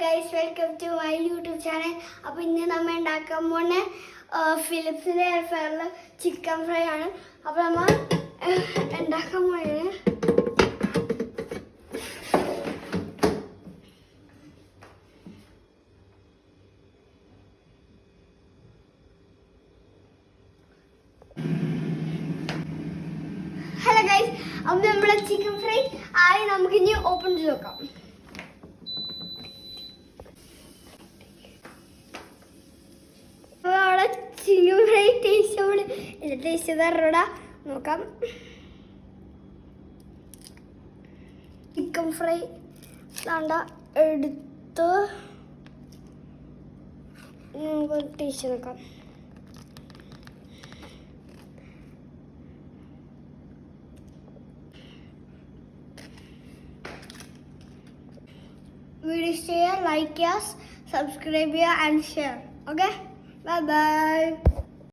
Guys, welcome to my YouTube channel. അപ്പോൾ ഇന്ന് നമ്മൾ ഉണ്ടാക്കാൻ പോകുന്ന ഫിലിപ്സിൻ്റെ എയർ ഫ്രയറിൽ ചിക്കൻ ഫ്രൈ ആണ്. അപ്പോൾ നമ്മൾ ഉണ്ടാക്കാൻ പോകുന്നത് ഹലോ ഗൈസ്, അപ്പോൾ നമ്മുടെ ചിക്കൻ ഫ്രൈ ആയി നമുക്ക് ഇനി ഓപ്പൺ ചെയ്ത് നോക്കാം. ചിക്കൻ ഫ്രൈ ടേസ്റ്റ് തരടാ നോക്കാം. ചിക്കൻ ഫ്രൈ വേണ്ട എടുത്ത് നമുക്ക് ടേസ്റ്റ് നോക്കാം. വീഡിയോ ചെയ്യുക, ലൈക്ക് ചെയ്യുക, സബ്സ്ക്രൈബ് ചെയ്യുക and share. Okay, bye bye.